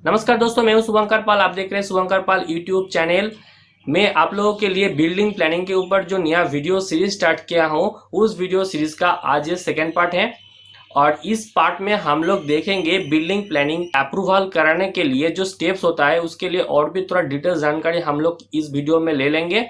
नमस्कार दोस्तों, मैं हूं शुभंकर पाल। आप देख रहे हैं शुभंकर पाल यूट्यूब चैनल में। आप लोगों के लिए बिल्डिंग प्लानिंग के ऊपर जो नया वीडियो सीरीज स्टार्ट किया हूं, उस वीडियो सीरीज का आज ये सेकेंड पार्ट है। और इस पार्ट में हम लोग देखेंगे बिल्डिंग प्लानिंग अप्रूवल कराने के लिए जो स्टेप्स होता है, उसके लिए और भी थोड़ा डिटेल जानकारी हम लोग इस वीडियो में ले लेंगे।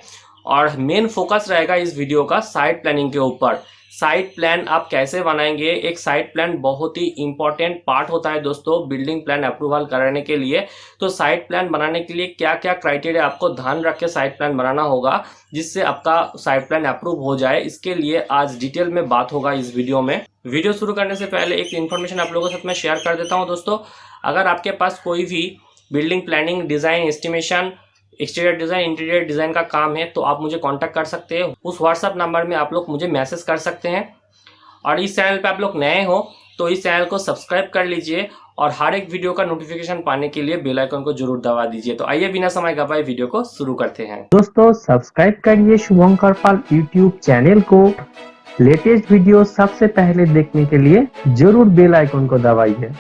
और मेन फोकस रहेगा इस वीडियो का साइट प्लानिंग के ऊपर। साइट प्लान आप कैसे बनाएंगे, एक साइट प्लान बहुत ही इंपॉर्टेंट पार्ट होता है दोस्तों बिल्डिंग प्लान अप्रूवल कराने के लिए। तो साइट प्लान बनाने के लिए क्या क्या क्राइटेरिया आपको ध्यान रख के साइट प्लान बनाना होगा, जिससे आपका साइट प्लान अप्रूव हो जाए, इसके लिए आज डिटेल में बात होगा इस वीडियो में। वीडियो शुरू करने से पहले एक इन्फॉर्मेशन आप लोगों के साथ मैं शेयर कर देता हूँ दोस्तों। अगर आपके पास कोई भी building planning, design, estimation, exterior design, interior design का काम है तो आप मुझे कांटेक्ट कर सकते हैं। उस व्हाट्सएप नंबर में आप लोग मुझे मैसेज कर सकते हैं। और इस चैनल पे आप लोग नए हो तो इस चैनल को सब्सक्राइब कर लीजिए और हर एक वीडियो का नोटिफिकेशन पाने के लिए बेल आइकन को जरूर दबा दीजिए। तो आइए बिना समय गवाए वीडियो को शुरू करते हैं। दोस्तों सब्सक्राइब करिए शुभंकर पाल यूट्यूब चैनल को। लेटेस्ट वीडियो सबसे पहले देखने के लिए जरूर बेल आइकन को दबाइए।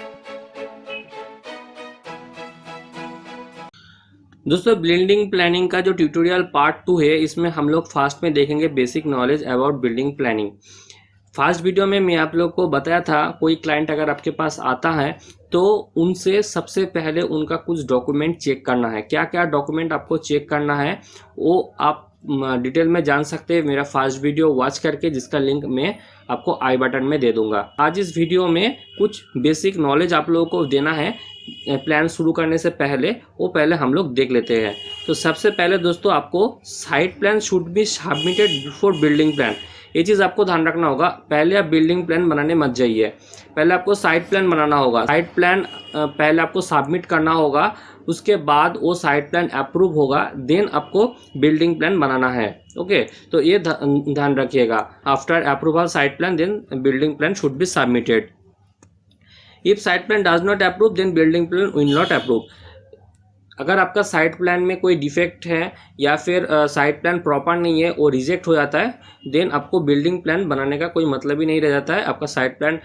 दोस्तों बिल्डिंग प्लानिंग का जो ट्यूटोरियल पार्ट 2 है, इसमें हम लोग फास्ट में देखेंगे basic knowledge about building planning. Fast video में मैं आप लोग को बताया था, कोई क्लाइंट अगर आपके पास आता है तो उनसे सबसे पहले उनका कुछ डॉक्यूमेंट चेक करना है। क्या क्या डॉक्यूमेंट आपको चेक करना है वो आप डिटेल में जान सकते हैं मेरा फास्ट वीडियो वॉच करके, जिसका लिंक मैं आपको आई बटन में दे दूंगा। आज इस वीडियो में कुछ बेसिक नॉलेज आप लोगों को देना है प्लान शुरू करने से पहले, वो पहले हम लोग देख लेते हैं। तो सबसे पहले दोस्तों आपको site plan should be submitted before building plan. ये चीज़ आपको ध्यान रखना होगा। पहले आप बिल्डिंग प्लान बनाने मत जाइए, पहले आपको साइट प्लान बनाना होगा। साइट प्लान पहले आपको सबमिट करना होगा, उसके बाद वो साइट प्लान अप्रूव होगा, देन आपको बिल्डिंग प्लान बनाना है। ओके, तो ये ध्यान रखिएगा। After approval site plan then building plan should be submitted. If site plan does not approve then building plan will not approve. अगर आपका साइट प्लान में कोई डिफेक्ट है या फिर साइट प्लान प्रॉपर नहीं है, वो रिजेक्ट हो जाता है, देन आपको बिल्डिंग प्लान बनाने का कोई मतलब ही नहीं रह जाता है। आपका साइट प्लान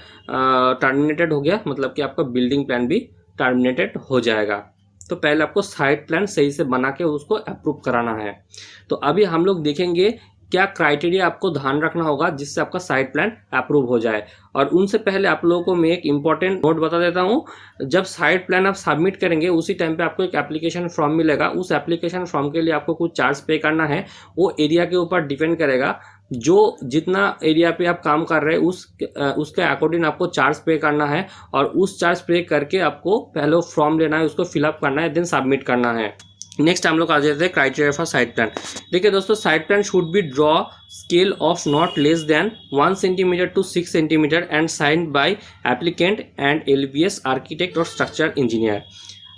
टर्मिनेटेड हो गया, मतलब कि आपका बिल्डिंग प्लान भी टर्मिनेटेड हो जाएगा। तो पहले आपको साइट प्लान सही से बना के उसको अप्रूव कराना है। तो अभी हम लोग देखेंगे क्या क्राइटेरिया आपको ध्यान रखना होगा जिससे आपका साइट प्लान अप्रूव हो जाए। और उनसे पहले आप लोगों को मैं एक इम्पॉर्टेंट नोट बता देता हूँ। जब साइट प्लान आप सबमिट करेंगे उसी टाइम पे आपको एक एप्लीकेशन फॉर्म मिलेगा। उस एप्लीकेशन फॉर्म के लिए आपको कुछ चार्ज पे करना है। वो एरिया के ऊपर डिपेंड करेगा, जो जितना एरिया पे आप काम कर रहे हैं उसके अकॉर्डिंग आपको चार्ज पे करना है। और उस चार्ज पे करके आपको पहले फॉर्म लेना है, उसको फिलअप करना है, देन सबमिट करना है। नेक्स्ट हम लोग आ जाते हैं क्राइटेरिया फॉर साइट प्लान। देखिए दोस्तों, site plan should be draw scale of not less than 1 centimetre to 6 centimetre and signed by applicant and LBS architect और स्ट्रक्चरल इंजीनियर।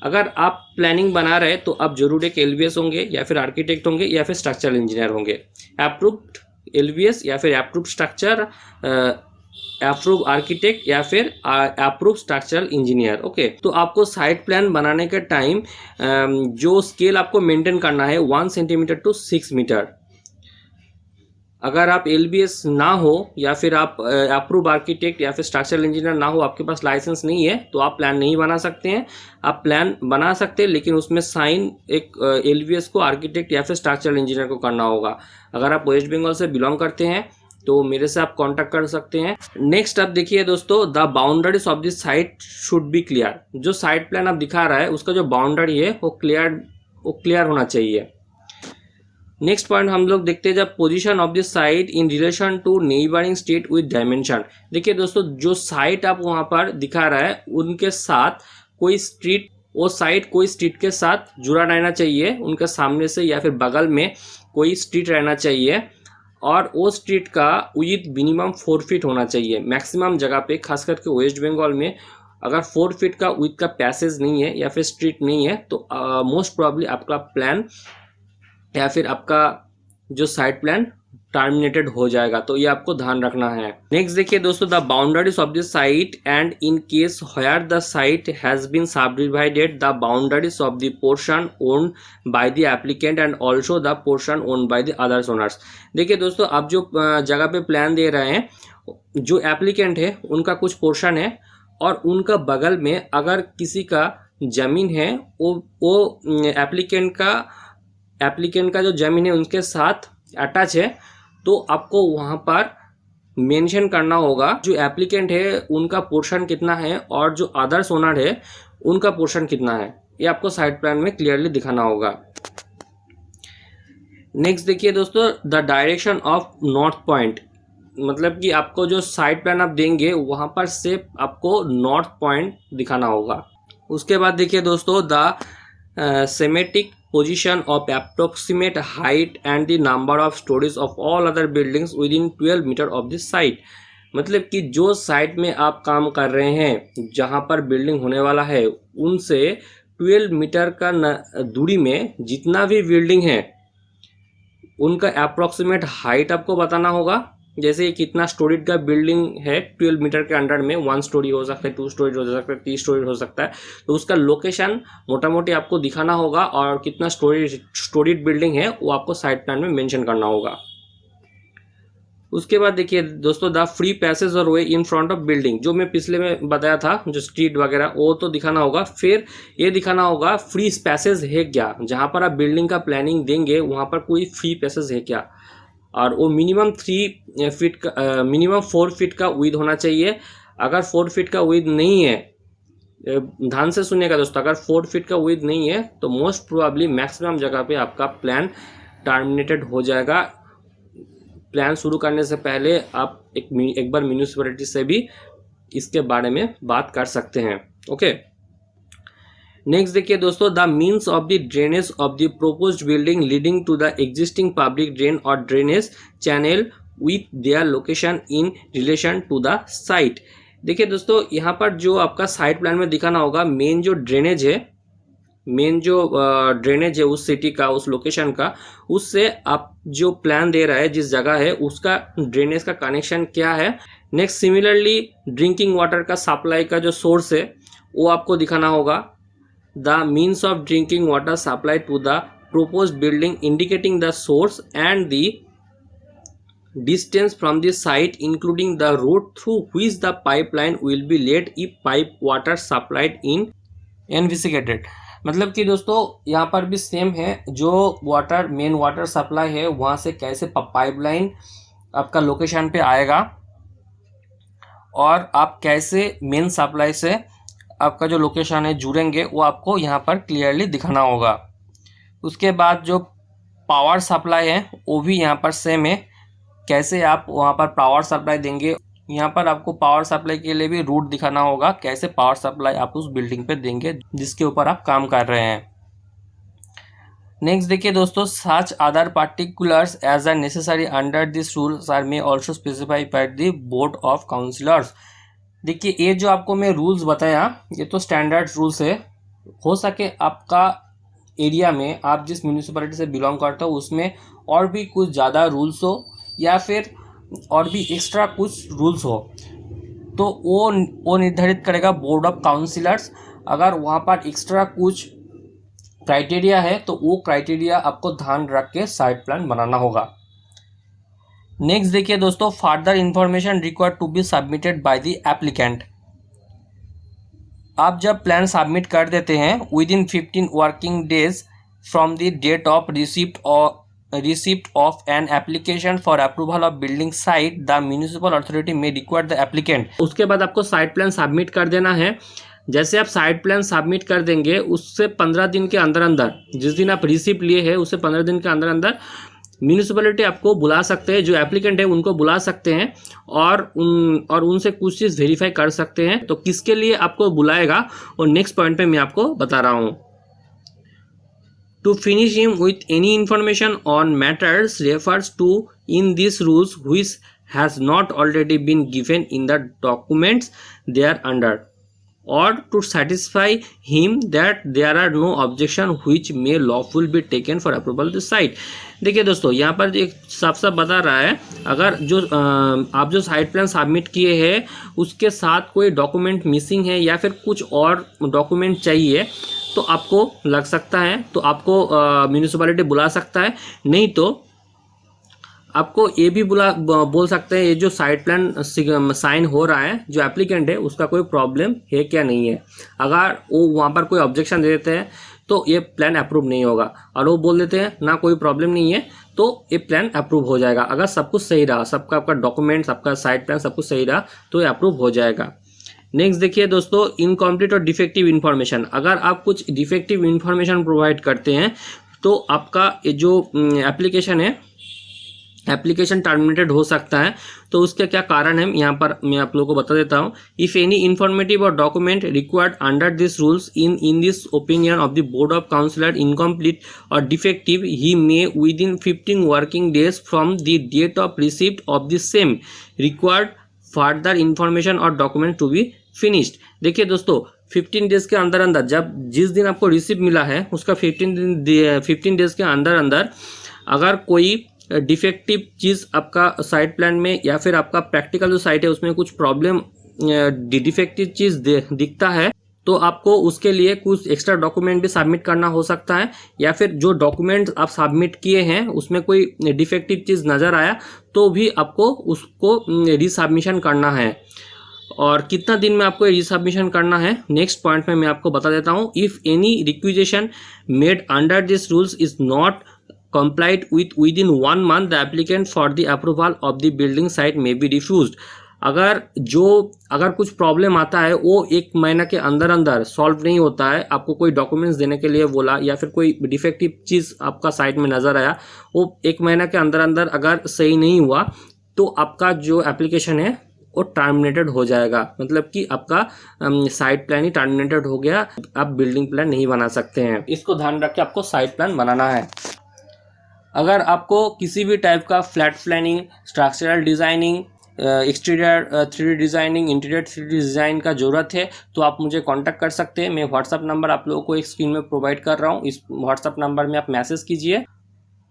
अगर आप प्लानिंग बना रहे तो आप जरूर एक LBS होंगे या फिर आर्किटेक्ट होंगे या फिर स्ट्रक्चरल इंजीनियर होंगे। अप्रूव्ड LBS या फिर अप्रूव्ड स्ट्रक्चर, अप्रूव आर्किटेक्ट या फिर अप्रूव स्ट्रक्चरल इंजीनियर। ओके, तो आपको साइट प्लान बनाने के टाइम जो स्केल आपको मेंटेन करना है 1 सेंटीमीटर टू 6 मीटर। अगर आप LBS ना हो या फिर आप अप्रूव आर्किटेक्ट या फिर स्ट्रक्चरल इंजीनियर ना हो, आपके पास लाइसेंस नहीं है, तो आप प्लान नहीं बना सकते हैं। आप प्लान बना सकते हैं लेकिन उसमें साइन एक LBS को आर्किटेक्ट या फिर स्ट्रक्चरल इंजीनियर को करना होगा। अगर आप वेस्ट बंगाल से बिलोंग करते हैं तो मेरे से आप कांटेक्ट कर सकते हैं। नेक्स्ट आप देखिए दोस्तों, the boundaries of this site should be clear. जो साइट प्लान आप दिखा रहा है उसका जो बाउंड्री है वो क्लियर होना चाहिए। नेक्स्ट पॉइंट हम लोग देखते हैं, जब position of this site in relation to neighbouring state with dimension. देखिए दोस्तों, जो साइट आप वहाँ पर दिखा रहा है उनके साथ कोई स्ट्रीट, वो साइट कोई स्ट्रीट के साथ जुड़ा रहना चाहिए, उनके सामने से या फिर बगल में कोई स्ट्रीट रहना चाहिए। और वो स्ट्रीट का विड्थ मिनिमम 4 फीट होना चाहिए। मैक्सिमम जगह पे, खास करके वेस्ट बंगाल में, अगर 4 फीट का विड्थ का पैसेज नहीं है या फिर स्ट्रीट नहीं है तो मोस्ट प्रॉब्ली आपका प्लान या फिर आपका जो साइट प्लान टर्मिनेटेड हो जाएगा। तो ये आपको ध्यान रखना है। नेक्स्ट देखिए दोस्तों, the boundaries of the site and in case where the site has been subdivided, the boundaries of the portion owned by the applicant and also the portion owned by the others owners. देखिए दोस्तों, आप जो जगह पे plan दे रहे हैं, जो applicant है उनका कुछ पोर्शन है और उनका बगल में अगर किसी का ज़मीन है वो एप्लीकेंट का जो ज़मीन है उनके साथ अटैच है, तो आपको वहाँ पर मेंशन करना होगा जो एप्लीकेंट है उनका पोर्शन कितना है और जो अदर्स ओनर है उनका पोर्शन कितना है। ये आपको साइट प्लान में क्लियरली दिखाना होगा। नेक्स्ट देखिए दोस्तों, the direction of north point, मतलब कि आपको जो साइट प्लान आप देंगे वहाँ पर सिर्फ आपको नॉर्थ पॉइंट दिखाना होगा। उसके बाद देखिए दोस्तों, the schematic position of approximate height and the number of storeys of all other buildings within 12 metre of this site, मतलब कि जो साइट में आप काम कर रहे हैं जहाँ पर बिल्डिंग होने वाला है उनसे 12 मीटर का दूरी में जितना भी बिल्डिंग है उनका अप्रोक्सीमेट हाइट आपको बताना होगा। जैसे कितना स्टोरीड का बिल्डिंग है 12 मीटर के अंडर में, 1 स्टोरी हो सकता है, 2 स्टोरी हो सकता है, 3 स्टोरी हो सकता है, तो उसका लोकेशन मोटा मोटी आपको दिखाना होगा और कितना स्टोरीड बिल्डिंग है वो आपको साइट प्लान में मेंशन करना होगा। उसके बाद देखिए दोस्तों, द फ्री पैसेज और वे इन फ्रंट ऑफ बिल्डिंग, जो मैं पिछले में बताया था जो स्ट्रीट वगैरह वो तो दिखाना होगा। फिर ये दिखाना होगा फ्री पैसेज है क्या, जहाँ पर आप बिल्डिंग का प्लानिंग देंगे वहाँ पर कोई फ्री पैसेज है क्या, और वो मिनिमम 4 फीट का विड्थ होना चाहिए। अगर 4 फीट का विड्थ नहीं है, ध्यान से सुनिएगा दोस्तों, अगर 4 फीट का विड्थ नहीं है तो मोस्ट प्रोबेबली मैक्सिमम जगह पे आपका प्लान टर्मिनेटेड हो जाएगा। प्लान शुरू करने से पहले आप एक बार म्यूनिसिपैलिटी से भी इसके बारे में बात कर सकते हैं। ओके, नेक्स्ट देखिए दोस्तों, the means of the drainage of the proposed building leading to the existing public drain और drainage channel with their location in relation to the site. देखिए दोस्तों, यहाँ पर जो आपका साइट प्लान में दिखाना होगा मेन जो ड्रेनेज है उस सिटी का, उस लोकेशन का, उससे आप जो प्लान दे रहा है जिस जगह है उसका ड्रेनेज का कनेक्शन क्या है। नेक्स्ट सिमिलरली ड्रिंकिंग वाटर का सप्लाई का जो सोर्स है वो आपको दिखाना होगा। The means of drinking water supply to the proposed building indicating the source and the distance from the site including the route through which the pipeline will be laid if pipe water supplied in investigated। मतलब कि दोस्तों यहाँ पर भी same है, जो main water supply है वहाँ से कैसे पाइपलाइन आपका लोकेशन पे आएगा और आप कैसे मेन सप्लाई से आपका जो लोकेशन है जुड़ेंगे वो आपको यहाँ पर क्लियरली दिखाना होगा। उसके बाद जो पावर सप्लाई है वो भी यहाँ पर सेम है, कैसे आप वहाँ पर पावर सप्लाई देंगे। यहाँ पर आपको पावर सप्लाई के लिए भी रूट दिखाना होगा, कैसे पावर सप्लाई आप उस बिल्डिंग पे देंगे जिसके ऊपर आप काम कर रहे हैं। नेक्स्ट देखिए दोस्तों, such other particulars as are necessary under this rules are may also specify by the board of councillors. देखिए ये जो आपको मैं रूल्स बताया ये तो स्टैंडर्ड रूल्स है, हो सके आपका एरिया में आप जिस म्यूनिसिपैलिटी से बिलोंग करते हो उसमें और भी कुछ ज़्यादा रूल्स हो या फिर और भी एक्स्ट्रा कुछ रूल्स हो, तो वो निर्धारित करेगा बोर्ड ऑफ काउंसिलर्स। अगर वहाँ पर एक्स्ट्रा कुछ क्राइटेरिया है तो वो क्राइटेरिया आपको ध्यान रख के साइट प्लान बनाना होगा। नेक्स्ट देखिए दोस्तों, further information required to be submitted by the applicant. आप जब प्लान सबमिट कर देते हैं within 15 working days from the date of receipt of an application for approval of building site, the municipal authority में require the applicant. उसके बाद आपको site plan submit कर देना है। जैसे आप साइट प्लान सबमिट कर देंगे उससे 15 दिन के अंदर अंदर, जिस दिन आप रिसिप्ट लिए हैं उससे 15 दिन के अंदर अंदर म्यूनिसिपैलिटी आपको बुला सकते हैं, जो एप्लीकेंट है उनको बुला सकते हैं और उनसे कुछ चीज़ वेरीफाई कर सकते हैं। तो किसके लिए आपको बुलाएगा और नेक्स्ट पॉइंट पे मैं आपको बता रहा हूँ। To finish him with any information on matters refers to in this rules which has not already been given in the documents they are under or to satisfy him that there are no objection which may lawful be taken for approval of the site। देखिए दोस्तों यहाँ पर एक साफ साफ बता रहा है, अगर जो आप जो साइट प्लान सबमिट किए हैं उसके साथ कोई डॉक्यूमेंट मिसिंग है या फिर कुछ और डॉक्यूमेंट चाहिए तो आपको लग सकता है, तो आपको म्यूनिसिपैलिटी बुला सकता है। नहीं तो आपको ये भी बोल सकते हैं ये जो साइट प्लान साइन हो रहा है जो एप्लीकेंट है उसका कोई प्रॉब्लम है क्या नहीं है। अगर वो वहाँ पर कोई ऑब्जेक्शन दे देते हैं तो ये प्लान अप्रूव नहीं होगा, और वो बोल देते हैं ना कोई प्रॉब्लम नहीं है तो ये प्लान अप्रूव हो जाएगा। अगर सब कुछ सही रहा, सबका आपका डॉक्यूमेंट्स, आपका साइट प्लान सब कुछ सही रहा तो ये अप्रूव हो जाएगा। नेक्स्ट देखिए दोस्तों, इनकम्प्लीट और डिफेक्टिव इन्फॉर्मेशन। अगर आप कुछ डिफेक्टिव इन्फॉर्मेशन प्रोवाइड करते हैं तो आपका ये जो एप्लीकेशन है, एप्लीकेशन टर्मिनेटेड हो सकता है। तो उसके क्या कारण है यहाँ पर मैं आप लोगों को बता देता हूँ। इफ़ एनी इन्फॉर्मेटिव और document required under this rules in this opinion of the board of councillor incomplete और defective, he may within 15 working days from the date of receipt of the same required further information और document to be finished. देखिए दोस्तों, 15 days के अंदर अंदर, जब जिस दिन आपको रिसिप्ट मिला है उसका 15 डेज के अंदर अंदर अगर कोई डिफेक्टिव चीज़ आपका साइट प्लान में या फिर आपका प्रैक्टिकल जो साइट है उसमें कुछ प्रॉब्लम डिफेक्टिव चीज़ दिखता है तो आपको उसके लिए कुछ एक्स्ट्रा डॉक्यूमेंट भी सबमिट करना हो सकता है, या फिर जो डॉक्यूमेंट आप सबमिट किए हैं उसमें कोई डिफेक्टिव चीज़ नज़र आया तो भी आपको उसको रीसबमिशन करना है। और कितना दिन में आपको रीसबमिशन करना है नेक्स्ट पॉइंट में मैं आपको बता देता हूँ। If any requisition made under this rules is not complied with within 1 month, the applicant for the approval of the building site may be refused। अगर कुछ प्रॉब्लम आता है वो 1 महीना के अंदर अंदर सॉल्व नहीं होता है, आपको कोई डॉक्यूमेंट्स देने के लिए बोला या फिर कोई डिफेक्टिव चीज़ आपका साइट में नज़र आया, वो 1 महीना के अंदर अंदर अगर सही नहीं हुआ तो आपका जो एप्लीकेशन है वो टर्मिनेटेड हो जाएगा। मतलब कि आपका साइट प्लान ही टर्मिनेटेड हो गया, आप बिल्डिंग प्लान नहीं बना सकते हैं। इसको ध्यान रख के आपको साइट प्लान बनाना है। अगर आपको किसी भी टाइप का flat planning, structural designing, exterior 3D designing, interior 3D design का ज़रूरत है तो आप मुझे कांटेक्ट कर सकते हैं। मैं व्हाट्सअप नंबर आप लोगों को एक स्क्रीन में प्रोवाइड कर रहा हूँ, इस व्हाट्सअप नंबर में आप मैसेज कीजिए,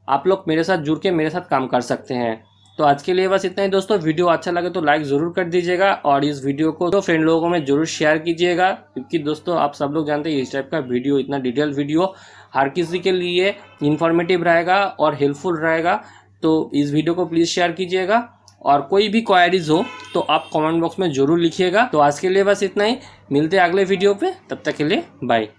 आप लोग मेरे साथ जुड़ के मेरे साथ काम कर सकते हैं। तो आज के लिए बस इतना ही दोस्तों। वीडियो अच्छा लगे तो लाइक ज़रूर कर दीजिएगा और इस वीडियो को तो फ्रेंड लोगों में ज़रूर शेयर कीजिएगा, क्योंकि दोस्तों आप सब लोग जानते हैं इस टाइप का वीडियो, इतना डिटेल वीडियो हर किसी के लिए इन्फॉर्मेटिव रहेगा और हेल्पफुल रहेगा। तो इस वीडियो को प्लीज़ शेयर कीजिएगा और कोई भी क्वायरीज हो तो आप कमेंट बॉक्स में ज़रूर लिखिएगा। तो आज के लिए बस इतना ही, मिलते हैं अगले वीडियो पे, तब तक के लिए बाय।